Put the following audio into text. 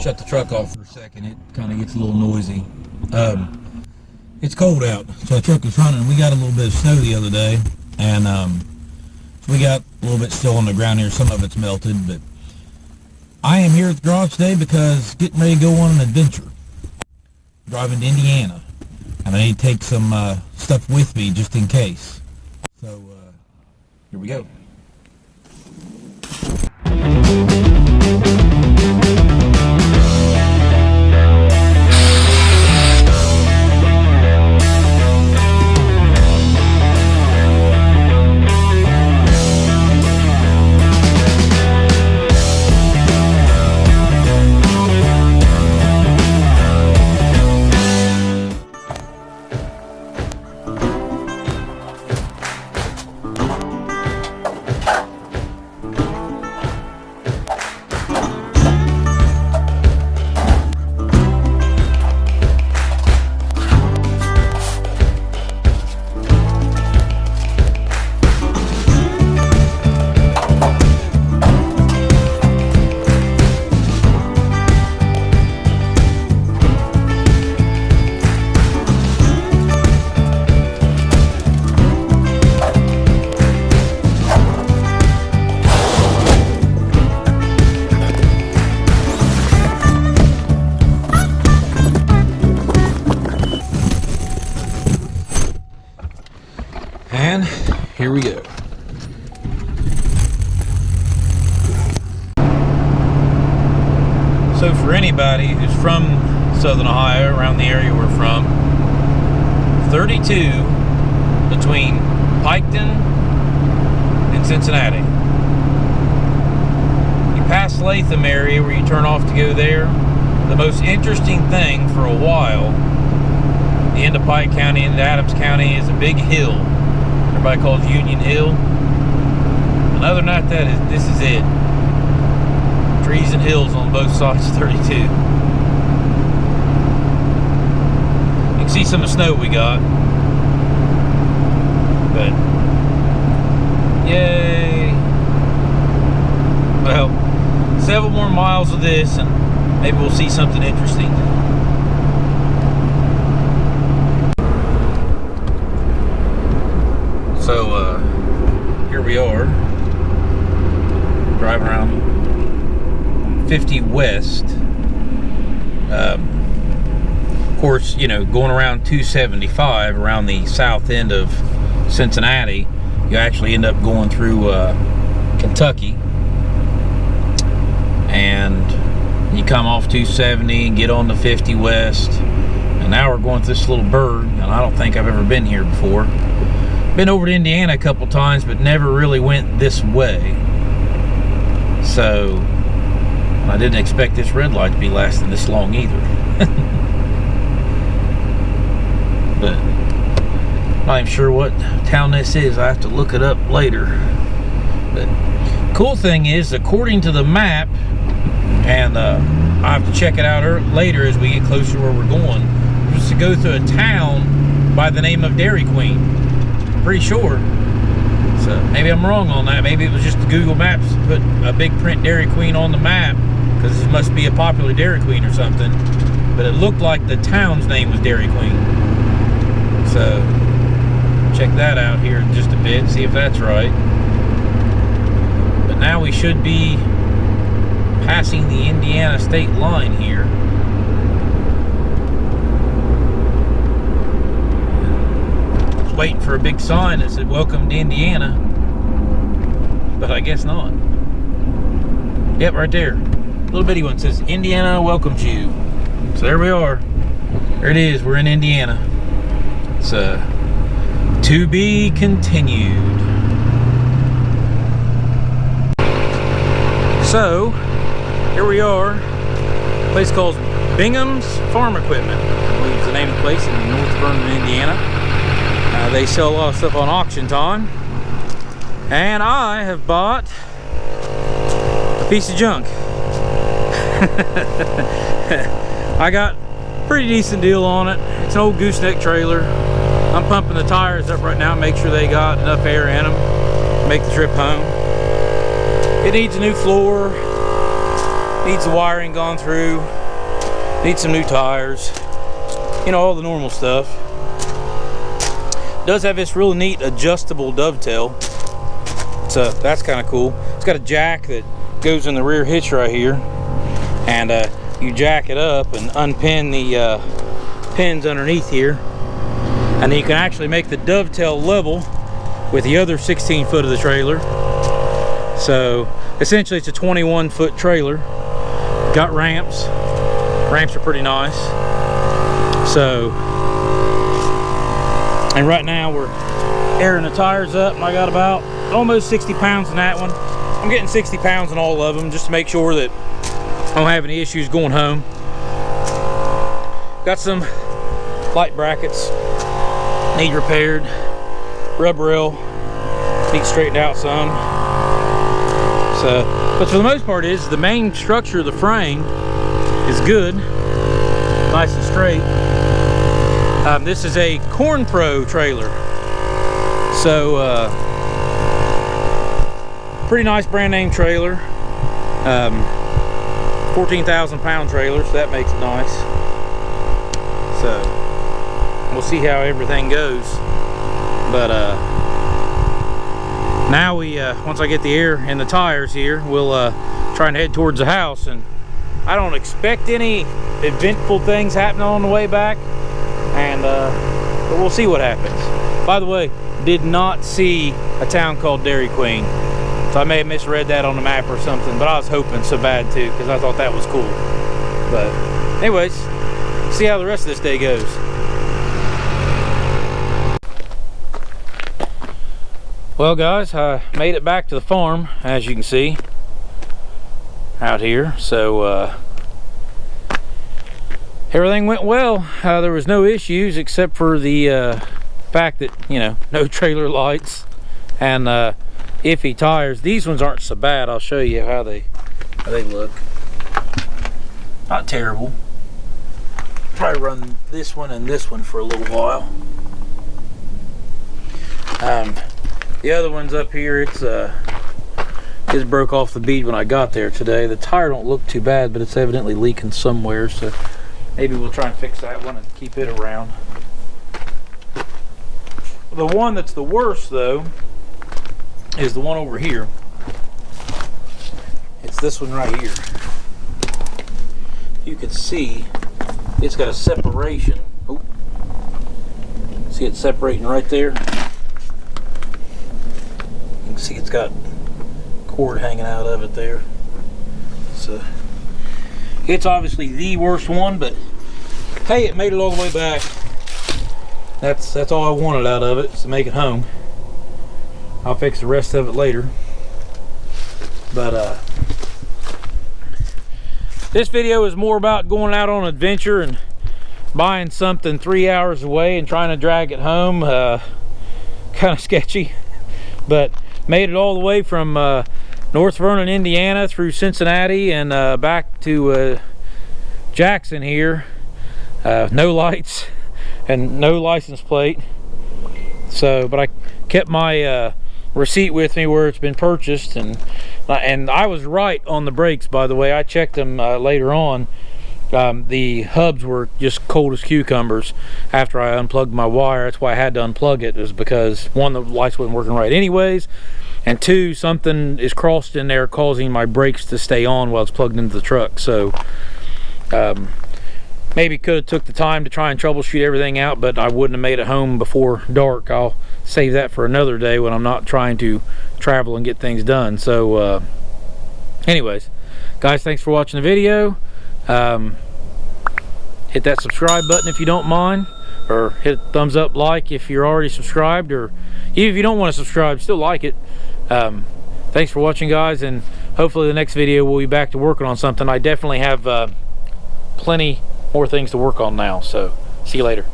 shut the truck off for a second. It kind of gets a little noisy. It's cold out, so the truck is running. We got a little bit of snow the other day, and we got a little bit still on the ground here. Some of it's melted, but I am here at the garage today because getting ready to go on an adventure. Driving to Indiana, and I need to take some stuff with me just in case. So here we go. And here we go. So for anybody who's from Southern Ohio, around the area we're from, 32 between Piketon and Cincinnati. You pass Latham area where you turn off to go there. The most interesting thing for a while, the end of Pike County into Adams County, is a big hill. Everybody calls Union Hill. And other than that, this is it. Trees and hills on both sides of 32. You can see some of the snow we got. But, yay! Well, several more miles of this and maybe we'll see something interesting. So, here we are, driving around 50 West. Of course, you know, going around 275 around the south end of Cincinnati, you actually end up going through Kentucky. And you come off 270 and get on to 50 West. And now we're going through this little bird, and I don't think I've ever been here before. Been over to Indiana a couple times, but never really went this way. So, I didn't expect this red light to be lasting this long either. But, not even sure what town this is. I have to look it up later. But, cool thing is, according to the map, and I have to check it out later as we get closer to where we're going, just to go through a town by the name of Dairy Queen. Pretty sure. So maybe I'm wrong on that. Maybe it was just Google Maps put a big print Dairy Queen on the map because this must be a popular Dairy Queen or something. But it looked like the town's name was Dairy Queen. So check that out here in just a bit, see if that's right. But now we should be passing the Indiana state line here. Waiting for a big sign that said welcome to Indiana, but I guess not. Yep, right there, little bitty one says Indiana welcomes you. So there we are, there it is, we're in Indiana. It's to be continued. So here we are, a place called Bingham's Farm Equipment, I believe is the name of the place, in North Vernon, Indiana. They sell a lot of stuff on auction time, and I have bought a piece of junk. I got a pretty decent deal on it. It's an old gooseneck trailer. I'm pumping the tires up right now, make sure they got enough air in them, make the trip home. It needs a new floor, Needs the wiring gone through. Needs some new tires. You know, all the normal stuff. Does have this real neat adjustable dovetail. So that's kind of cool. It's got a jack that goes in the rear hitch right here. And you jack it up and unpin the pins underneath here. And then you can actually make the dovetail level with the other 16 foot of the trailer. So essentially it's a 21-foot trailer. Got ramps. Ramps are pretty nice. So, and right now we're airing the tires up, and I got about almost 60 pounds in that one. I'm getting 60 pounds in all of them just to make sure that I don't have any issues going home. Got some light brackets need repaired. Rub rail needs straightened out some. So, but for the most part is the main structure of the frame is good, nice and straight. This is a Corn Pro trailer, so pretty nice brand name trailer. 14,000 pound trailer, so that makes it nice. So we'll see how everything goes. But now we once I get the air in the tires here, we'll try and head towards the house. And I don't expect any eventful things happening on the way back, and but we'll see what happens. By the way, did not see a town called Dairy Queen, so I may have misread that on the map or something, but I was hoping so bad too, because I thought that was cool. But anyways, see how the rest of this day goes. Well guys, I made it back to the farm, as you can see out here. So everything went well. There was no issues except for the fact that, you know, no trailer lights and iffy tires. These ones aren't so bad. I'll show you how they look. Not terrible. Probably run this one and this one for a little while. The other one's up here, it's broke off the bead when I got there today. The tire don't look too bad, but it's evidently leaking somewhere, so maybe we'll try and fix that one and keep it around. The one that's the worst though is the one over here. It's this one right here. You can see it's got a separation. Oh, see it separating right there? You can see it's got cord hanging out of it there. So it's obviously the worst one, but hey, it made it all the way back. That's all I wanted out of it, is to make it home. I'll fix the rest of it later. But this video is more about going out on an adventure and buying something 3 hours away and trying to drag it home. Kind of sketchy, but made it all the way from North Vernon, Indiana, through Cincinnati and back to Jackson here. No lights and no license plate. So, but I kept my receipt with me where it's been purchased, and I was right on the brakes, by the way. I checked them later on. The hubs were just cold as cucumbers after I unplugged my wire. That's why I had to unplug it, is because one, the lights wasn't working right anyways, and two, something is crossed in there causing my brakes to stay on while it's plugged into the truck. So maybe could have took the time to try and troubleshoot everything out, but I wouldn't have made it home before dark. I'll save that for another day when I'm not trying to travel and get things done. So anyways, guys, thanks for watching the video. Hit that subscribe button if you don't mind, or hit a thumbs up like if you're already subscribed, or even if you don't want to subscribe, still like it. Thanks for watching, guys, and hopefully the next video we'll be back to working on something. I definitely have plenty more things to work on now, so see you later.